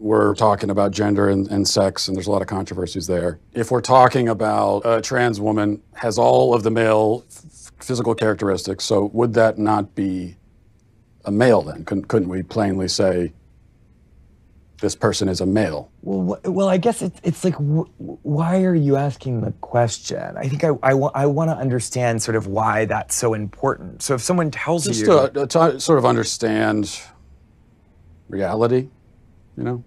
we're talking about gender and sex, and there's a lot of controversies there. If we're talking about a trans woman has all of the male physical characteristics, so would that not be a male then? Couldn't we plainly say this person is a male? Well, I guess it's like, why are you asking the question? I think I want to understand sort of why that's so important. So if someone tells you... Just to sort of understand reality, you know?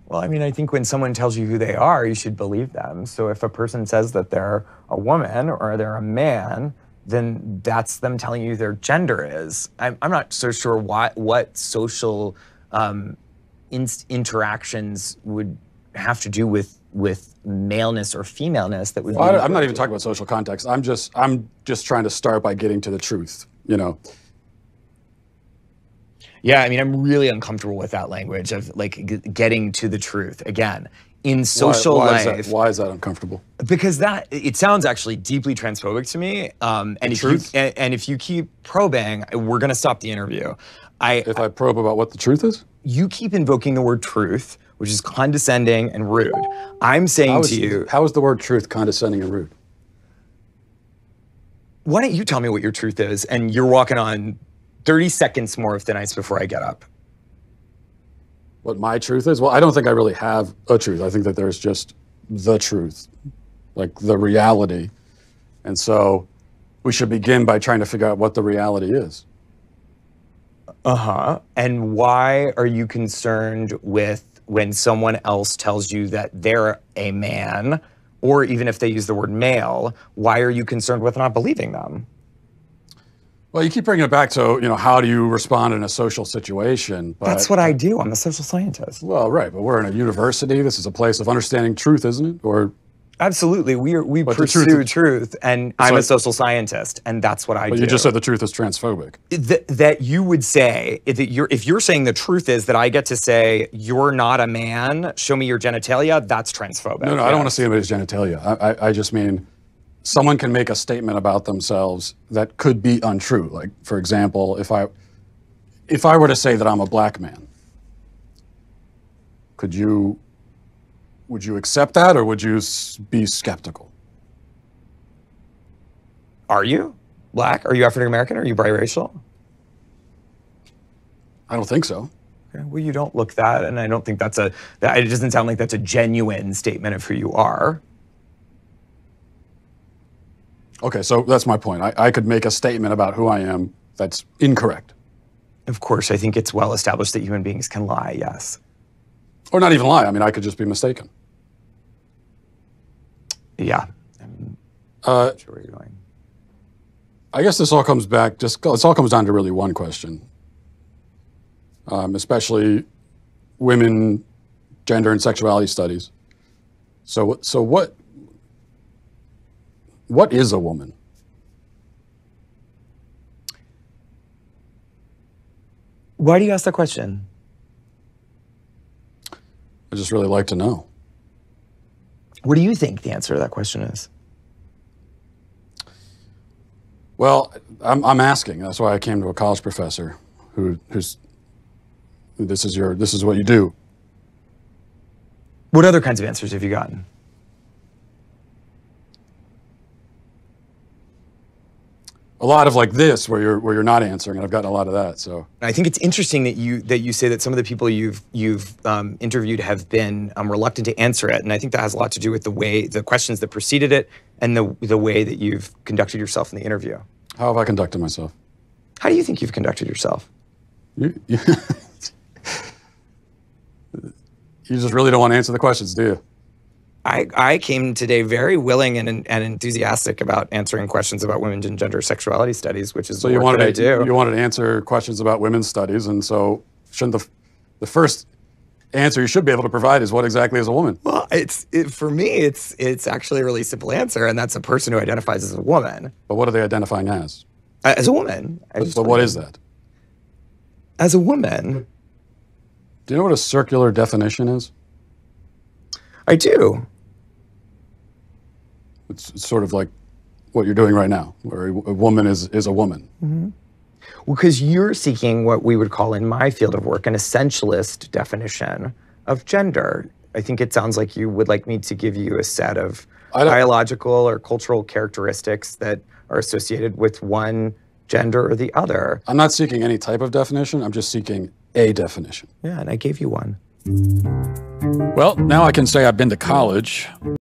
Well, I mean, I think when someone tells you who they are, you should believe them. So if a person says that they're a woman or they're a man, then that's them telling you their gender is. I'm not so sure what social interactions would have to do with maleness or femaleness that would. Well, I'm not even talking about social context. I'm just trying to start by getting to the truth, you know. Yeah, I mean, I'm really uncomfortable with that language of like getting to the truth. Again, in social life. Why is that uncomfortable? Because it sounds actually deeply transphobic to me. And if you keep probing, we're gonna stop the interview. If I probe about what the truth is? You keep invoking the word truth, which is condescending and rude. I'm saying to you... How is the word truth condescending and rude? Why don't you tell me what your truth is, and you're walking on 30 seconds more of thin ice before I get up. What my truth is? Well, I don't think I really have a truth. I think that there's just the truth, like the reality. And so we should begin by trying to figure out what the reality is. Uh-huh. And why are you concerned with when someone else tells you that they're a man, or even if they use the word male, why are you concerned with not believing them? Well, you keep bringing it back to, you know, how do you respond in a social situation? But, that's what I do. I'm a social scientist. Well, right, but we're in a university. This is a place of understanding truth, isn't it? Or absolutely, we pursue truth, and I'm a social scientist, and that's what I do. But you just said the truth is transphobic. That you would say, if you're saying the truth is that I get to say, you're not a man, show me your genitalia, that's transphobic. No, I don't want to see anybody's genitalia. I just mean, someone can make a statement about themselves that could be untrue. Like, for example, if I were to say that I'm a black man, would you accept that, or would you be skeptical? Are you black? Are you African American? Are you biracial? I don't think so. Okay, well, you don't look that, and I don't think it doesn't sound like that's a genuine statement of who you are. Okay, so that's my point. I could make a statement about who I am that's incorrect. Of course, I think it's well established that human beings can lie, yes. Or not even lie. I mean, I could just be mistaken. Yeah. I'm not sure where you're going. I guess this all comes back, it all comes down to really one question. Especially women, gender, and sexuality studies. So what is a woman? Why do you ask that question? I just really like to know. What do you think the answer to that question is? Well, I'm asking. That's why I came to a college professor who's this is what you do. What other kinds of answers have you gotten? A lot of like this, where you're not answering, and I've gotten a lot of that. So I think it's interesting that you say that some of the people you've interviewed have been reluctant to answer it, and I think that has a lot to do with the questions that preceded it, and the way that you've conducted yourself in the interview. How have I conducted myself? How do you think you've conducted yourself? You just really don't want to answer the questions, do you? I came today very willing and enthusiastic about answering questions about women and gender sexuality studies, which is the work that I do. You wanted to answer questions about women's studies, and so shouldn't the first answer you should be able to provide is what exactly is a woman? Well, for me, it's actually a really simple answer, and that's a person who identifies as a woman. But what are they identifying as? As a woman. But what is that? As a woman. Do you know what a circular definition is? I do. It's sort of like what you're doing right now, where a woman is a woman. Mm-hmm. Because you're seeking what we would call in my field of work an essentialist definition of gender. I think it sounds like you would like me to give you a set of biological or cultural characteristics that are associated with one gender or the other. I'm not seeking any type of definition. I'm just seeking a definition. Yeah, and I gave you one. Well, now I can say I've been to college.